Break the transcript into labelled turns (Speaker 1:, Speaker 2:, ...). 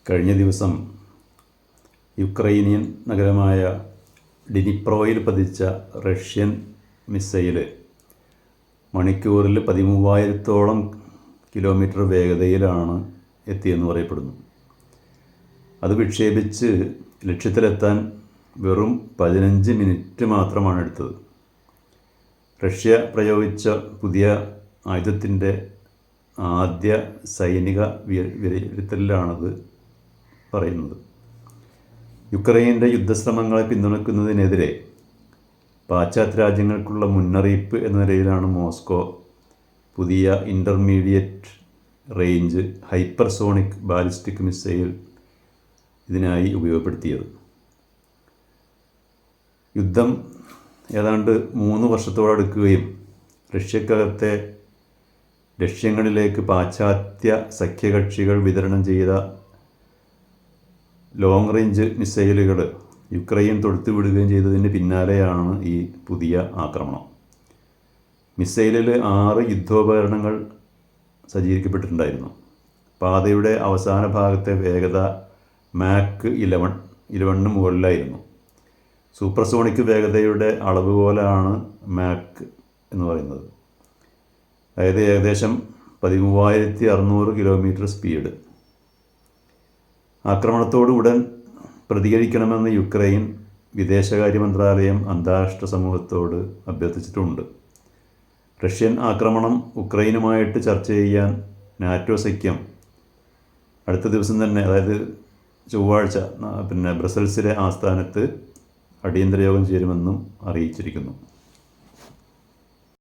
Speaker 1: കഴിഞ്ഞ ദിവസം യുക്രൈനിയൻ നഗരമായ ഡിനിപ്രോയിൽ പതിച്ച റഷ്യൻ മിസൈല് മണിക്കൂറിൽ 13,000-ഓളം കിലോമീറ്റർ വേഗതയിലാണ് എത്തിയെന്ന് പറയപ്പെടുന്നു. അത് വിക്ഷേപിച്ച് ലക്ഷ്യത്തിലെത്താൻ വെറും 15 മിനിറ്റ് മാത്രമാണ് എടുത്തത്. റഷ്യ പ്രയോഗിച്ച പുതിയ ആയുധത്തിൻ്റെ ആദ്യ സൈനിക വിലയിരുത്തലിലാണത് പറയുന്നത്. യുക്രൈൻ്റെ യുദ്ധശ്രമങ്ങളെ പിന്തുണയ്ക്കുന്നതിനെതിരെ പാശ്ചാത്യ രാജ്യങ്ങൾക്കുള്ള മുന്നറിയിപ്പ് എന്ന നിലയിലാണ് മോസ്കോ പുതിയ intermediate range hypersonic ballistic missile ഇതിനായി ഉപയോഗപ്പെടുത്തിയത്. യുദ്ധം ഏതാണ്ട് 3 വർഷത്തോടടുക്കുകയും റഷ്യക്കകത്തെ ലക്ഷ്യങ്ങളിലേക്ക് പാശ്ചാത്യ സഖ്യകക്ഷികൾ വിതരണം ചെയ്ത ലോങ് റേഞ്ച് മിസൈലുകൾ യുക്രൈൻ തൊടുത്തുവിടുകയും ചെയ്തതിന് പിന്നാലെയാണ് ഈ പുതിയ ആക്രമണം. മിസൈലിൽ 6 യുദ്ധോപകരണങ്ങൾ സജ്ജീകരിക്കപ്പെട്ടിട്ടുണ്ടായിരുന്നു. പാതയുടെ അവസാന ഭാഗത്തെ വേഗത മാക്ക് 11 മുകളിലായിരുന്നു. സൂപ്പർസോണിക് വേഗതയുടെ അളവുകോലാണ് മാക്ക് എന്ന് പറയുന്നത്. അതായത് ഏകദേശം 13,600 കിലോമീറ്റർ സ്പീഡ്. ആക്രമണത്തോട് ഉടൻ പ്രതികരിക്കണമെന്ന് യുക്രൈൻ വിദേശകാര്യ മന്ത്രാലയം അന്താരാഷ്ട്ര സമൂഹത്തോട് അഭ്യർത്ഥിച്ചിട്ടുണ്ട്. റഷ്യൻ ആക്രമണം ഉക്രൈനുമായിട്ട് ചർച്ച ചെയ്യാൻ നാറ്റോ സഖ്യം അടുത്ത ദിവസം തന്നെ, അതായത് ചൊവ്വാഴ്ച ബ്രസൽസിലെ ആസ്ഥാനത്ത് അടിയന്തര യോഗം ചേരുമെന്നും അറിയിച്ചിരിക്കുന്നു.